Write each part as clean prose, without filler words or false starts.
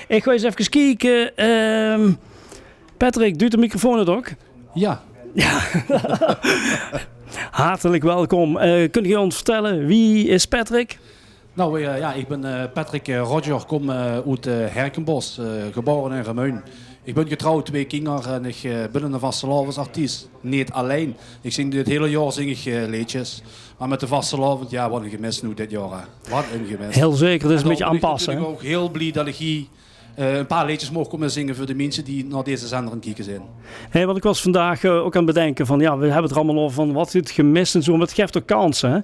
Ik ga eens even kijken. Patrick, doet de microfoon het ook? Ja. Hartelijk welkom. Kunt u ons vertellen, wie is Patrick? Nou ik ben Patrick Roger, kom uit Herkenbos, geboren in Remuin. Ik ben getrouwd, 2 kinderen en ik ben een vastelavondsartiest. Niet alleen. Ik zing het hele jaar liedjes. Maar met de vastelavond, ja, wat een gemis nu dit jaar. Wat een gemis. Heel zeker, dat is een beetje aanpassen. Ik ben ook heel blij dat ik hier een paar liedjes mocht komen zingen voor de mensen die naar deze zender aan het kijken zijn. Hey, want ik was vandaag ook aan het bedenken van, ja, we hebben het er allemaal over van wat het gemist en zo, maar het geeft ook kansen. Hè?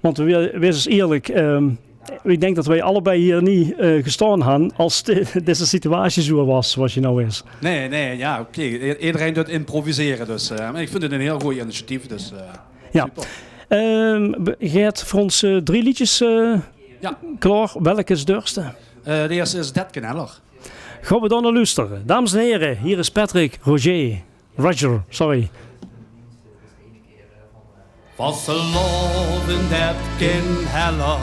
Want wees eens eerlijk, ik denk dat wij allebei hier niet gestaan hadden als deze situatie zo was zoals je nou is. Nee, ja, oké. Iedereen doet improviseren, dus maar ik vind het een heel goed initiatief, dus ja. Super. Geert, voor ons 3 liedjes Ja. klaar. Welke is het duurste? De eerste is Dat Keneller. Gaan we dan naar luisteren. Dames en heren, hier is Patrick Roger, sorry. Vastelavond dat Keneller,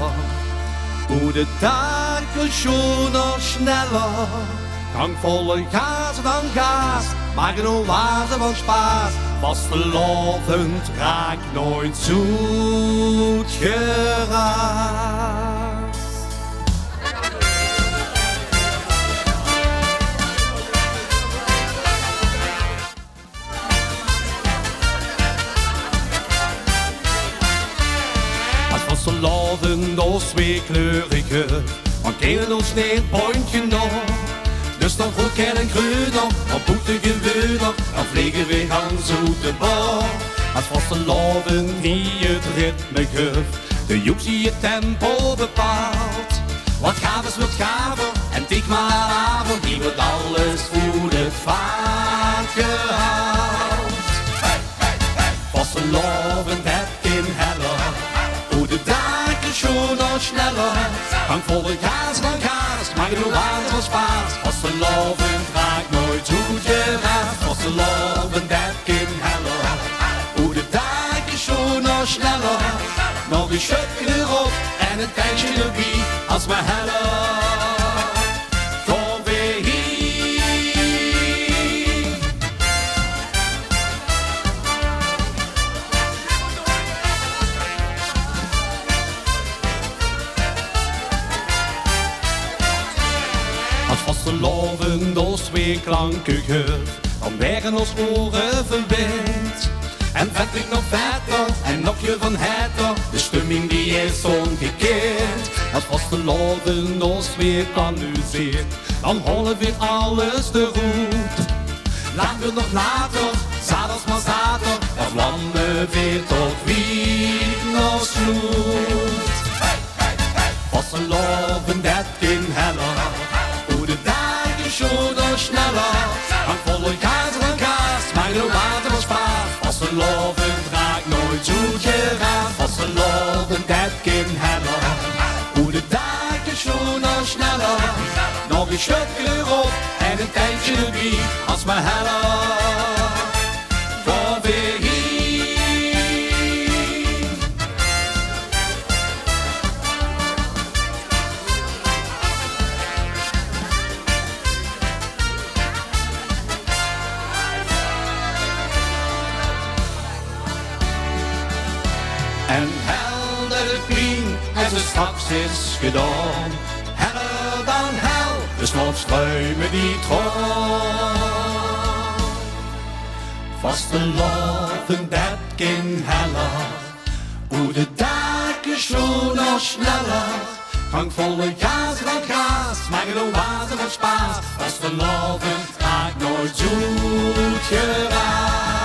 hoe de dagen schoner sneller. Krankvolle gas dan gas, maar genoeg wazen van spaas. Vastelavond raakt nooit zoet geraakt. Vastelavond als 2-kleurige, want keren ons niet het pointje nog. Dus dan goed en groener, dan boete geweuner, dan vliegen we gans uit de bar. Als vastelavond die het ritme geeft, de joek zie je tempo bepaalt. Wat gaaf wordt gaver, en tik maar avond, die wordt alles voor het vaart gehaald. Vastelavond heb in heller, hoe de dagen schoner sneller. Krankvolle gas dan gas, maar genoeg water van spaas. Vastelavond raakt nooit goed geraakt. Vastelavond dat kind heller, hoe de dagen schoner sneller. Nog een schutje erop en een tijdje erbij, als maar heller. Kom weer hier. Als vastelavond als 2 klanken geeft, dan werden ons oren verwend. En vet ik nog vetter en nog je van hetter, de stemming die is ongekend. Als vastelavond als 2 amuseert, dan hollen we alles de roet. Laten we nog later, zaterdags maar zater, dan vlammen weer tot wie nog sloet. Vastelavond dat kind heller, hoe de dagen schoner sneller. Krankvolle gas van gas, maar de water was spaar. Vastelavond raakt nooit zoet geraakt. Vastelavond dat kind heller, hoe de dagen schoner sneller. Nog een schutje erop en een tijdje erbij, als maar heller. Kom weer hier. En helder pien, als het straks is gedaan. Heller dan hel, dus nog struimen die troon. Vastelavond dat kind heller, hoe de dagen schoner sneller. Krankvolle gas van gas, maar genoeg water van spaas. Vastelavond raakt nooit zoet geraakt.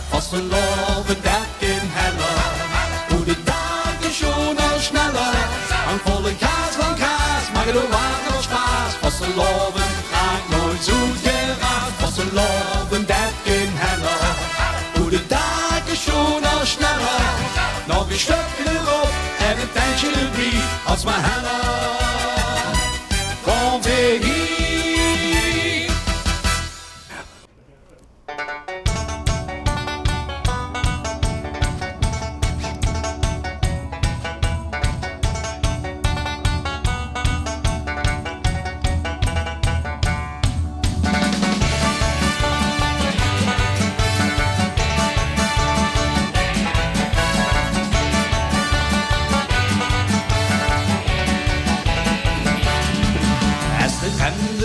Vastelavond dat kind heller, hoe de dagen schoner sneller. Krankvolle gas van gas, maar genoeg water van spaas. Vastelavond raakt nooit zoet geraakt. Vastelavond dat kind heller, hoe de dagen schoner sneller. Nog een stukje erop en een tijdje erbij, als maar heller. Kom weer hier.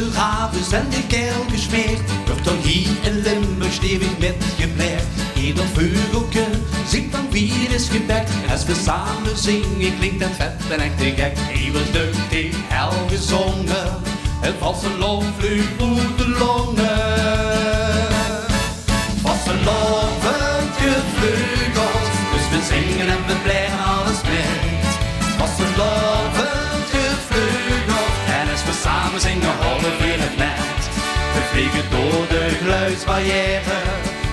de havens en de keel gesmeerd. Wordt dan hier in Limburg stevig metgebleerd. Ieder vogeltje zingt dan wie is gebekt. En als we samen zingen klinkt het vet en echt te gek. Even duchtig, hel gezongen. Het vasteland vliegt uit de longen. Vastelovend gevleugeld, dus we zingen en we blijven alles met. Vastelovend gevleugeld, en als we samen zingen hollen we het net. We vliegen door de geluidsbarrière,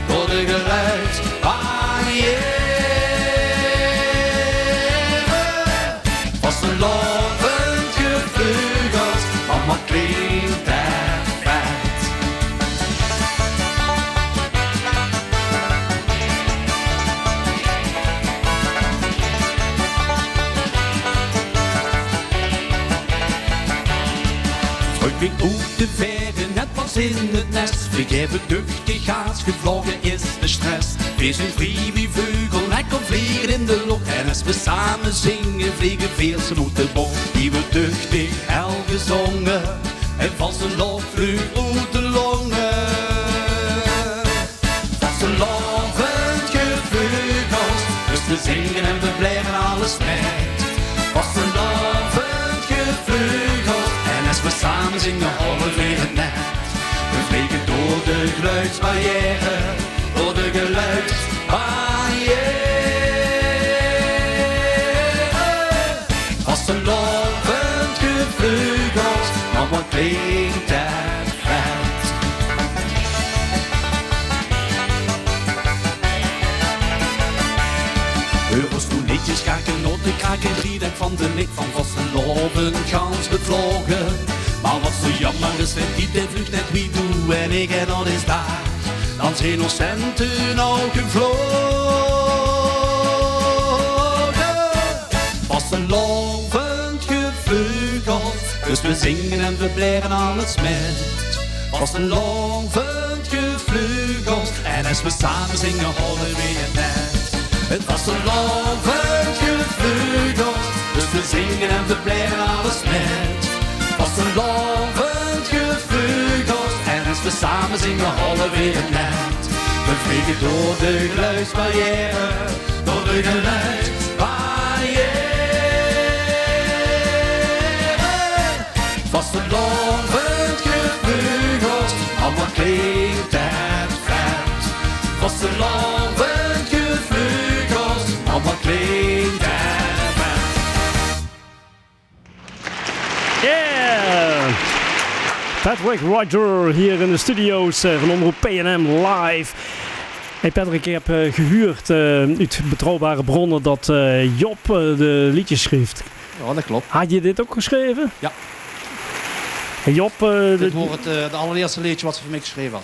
door de geluidsbarrière. Vastelovend gevleugeld, want wat klinkt er vet. Terug uit de verre, net pas in het nest. Vergeven duchtig haast, gevlogen is de stress. Wees een vrij wie vleugel, hij kan vliegen in de lucht. En als we samen zingen, vliegen veel ze uit de bocht. Die we duchtig hel gezongen, en vast een lof vliegt uit de longen. Vast een lovend gevleugeld, dus we zingen en we blijven alles met. Vast een lovend gevleugeld, en als we samen zingen, hollen we het net. We vliegen door de geluidsbarrière, door de geluidsbarrière. Vast een lovend gevleugeld, maar wat klinkt het vet. Heurels toen liedjes kraken, noten kraken, driedek van de lik van vastelovend gans bevlogen. Maar wat zo jammer is, dat die de vlucht net wie doe en ik en dat is daar. Dan zijn ons centen al gevlogen. Vastelovend gevleugeld, dus we zingen en we blijven alles met. Vastelovend gevleugeld, en als we samen zingen hollen we het net. Het vastelovend gevleugeld, dus we zingen en we blijven alles met. Vastelovend gevleugeld, en als we samen zingen hollen we het net. We vliegen door de geluidsbarrière, door de geluidsbarrière. Vastelovend gevleugeld, maar wat klinkt het vet. Vastelovend gevleugeld, maar wat klinkt het vet. Yeah! Patrick Roger hier in de studio's van Omroep PNM live. Hey Patrick, ik heb gehuurd uit betrouwbare bronnen dat Job de liedjes schreef. Ja, dat klopt. Had je dit ook geschreven? Ja. Hey Job... Dit wordt het allereerste liedje wat ze voor mij geschreven had.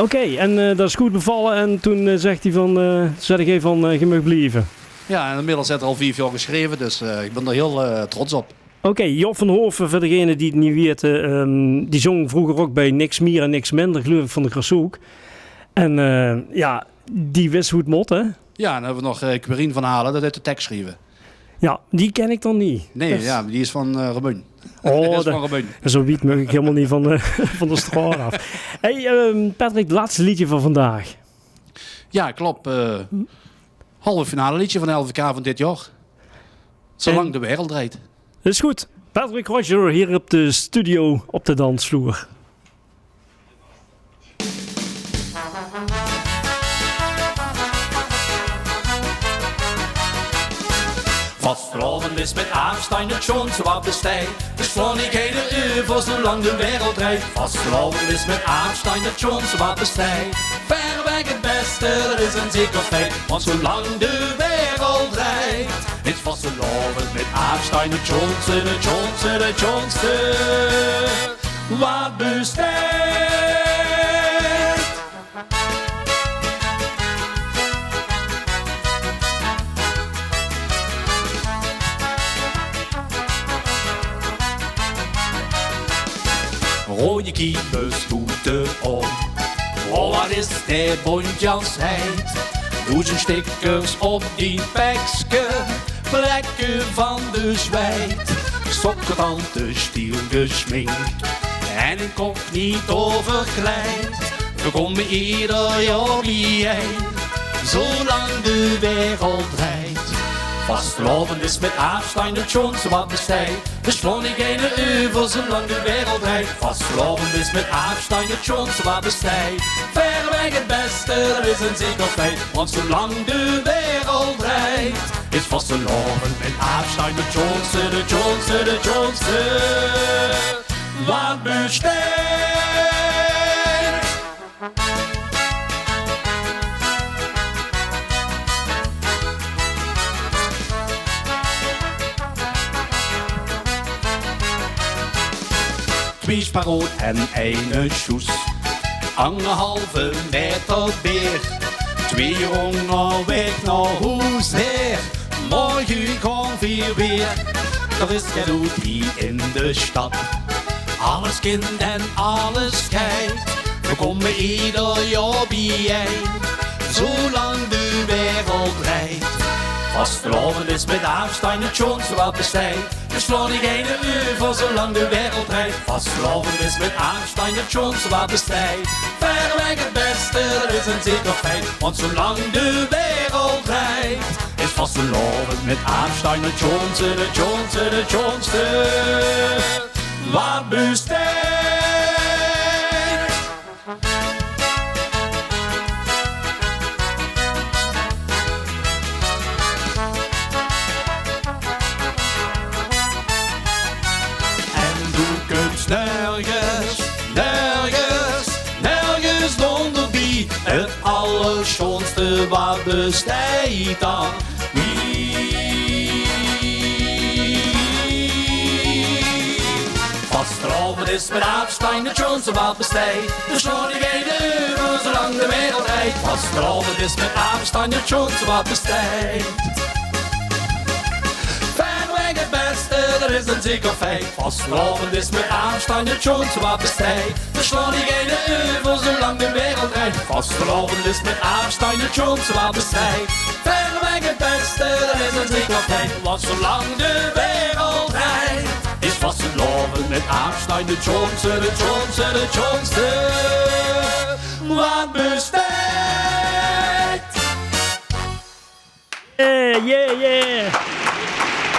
Oké, en dat is goed bevallen en toen zegt hij van, zei hij van, je mag blijven. Ja, en inmiddels is het al 4 jaar geschreven, dus ik ben er heel trots op. Oké, Job van Hoven, voor degene die het niet weten, die zong vroeger ook bij Niks Meer en Niks Minder, geloof ik, van de Grashoek. En ja, die wist hoe het mot, hè? Ja, en dan hebben we nog Querien van Halen, dat uit de tekst schreven. Ja, die ken ik dan niet. Nee, Dus... ja, die is van Ramun. Oh, van Ramun. Zo wiet mag ik helemaal niet van de straat af. Hey, Patrick, het laatste liedje van vandaag. Ja, klopt. Halve finale liedje van de LVK van dit jaar. Zolang de wereld draait. Dat is goed. Patrick Roger hier op de studio op de dansvloer. Vastelovend is met Einstein het schon zo wat besteed. Dus slaan ik hele uur voor zolang de wereld draait. Vastelovend is met Einstein het schon zo wat besteed. Ver weg het beste, dat is een zeker feit. Want zolang de wereld draait, is vastelovend met Einstein het schonste wat besteed. Rode kiebesstoeten op. Oh, wat is de bontjas heet. Doe zijn stickers op die pekske, plekken van de zwijt. Sokken tante stiel gesminkt en ik kop niet overkleid. We komen ieder jaar bijeen, zolang de wereld draait. Vastgelopen is met afstand het schoonste wat bestaat. We slaan niet geen over zolang de wereld draait. Vastgelopen is met afstand het schoonste wat bestaat. Verreweg het beste, dat is een zeker feit. Want zolang de wereld draait, is vastgelopen met afstand het schoonste, de schoonste, de schoonste wat bestaat. Twee sparoot en een schoes, 1,5 meter beer. 2 jongen weg naar huis her, morgen kan weer weer. Er is geen hier in de stad, alles kind en alles kijkt. We komen ieder jaar bijeen, zolang de wereld draait. Vastgelopen is met afstand het schoonste wat bestaat. We slaan niet geen over zolang de wereld draait. Vastgelopen is met afstand het schoonste wat bestaat. Verreweg het beste, dat is een zeker feit. Want zolang de wereld draait, is vastgelopen met afstand het schoonste, de schoonste, de schoonste wat bestaat. Nergens, nergens, nergens zonder die het allerschoonste wat bestaat dan. Vastgelopen is met afstand het schoonste wat bestaat. We slaan niet geen over zolang de wereld draait. Vastgelopen is met afstand het schoonste wat bestaat. Het beste, dat is een zeker feit. Vastgelopen is met afstand het schoonste wat bestaat. We slaan niet geen over zolang de wereld draait. Vastgelopen is met afstand het schoonste wat bestaat. Verreweg het beste, dat is een zeker feit. Want zolang de wereld draait, is vastgelopen met afstand het schoonste, de schoonste, de schoonste wat bestaat. Yeah, yeah, yeah.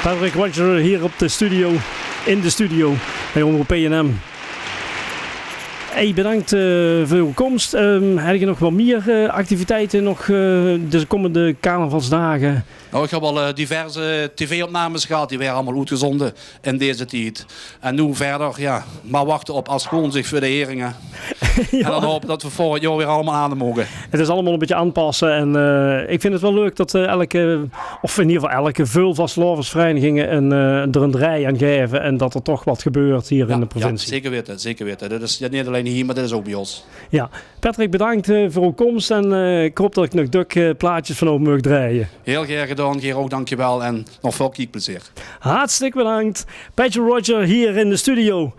Patrick Roger hier op de studio, in de studio bij Omroep PNM. Hey, bedankt voor uw komst. Heb je nog wel meer activiteiten nog de komende carnavalsdagen? Nou, ik heb al diverse tv-opnames gehad, die werden allemaal uitgezonden in deze tijd. En nu verder, ja, maar wachten op als gewoon zich voor de heringen. Ja. En dan hopen dat we volgend jaar weer allemaal aan mogen. Het is allemaal een beetje aanpassen en ik vind het wel leuk dat elke vastelovensverenigingen er een draai aan geven en dat er toch wat gebeurt hier in de provincie. Ja, zeker weten, zeker weten. Dat is niet alleen hier, maar dat is ook bij ons. Ja, Patrick, bedankt voor uw komst en ik hoop dat ik nog plaatjes van mag draaien. Heel graag gedaan, Geer, ook dankjewel en nog veel kijkplezier. Hartstikke bedankt. Patrick Roger hier in de studio.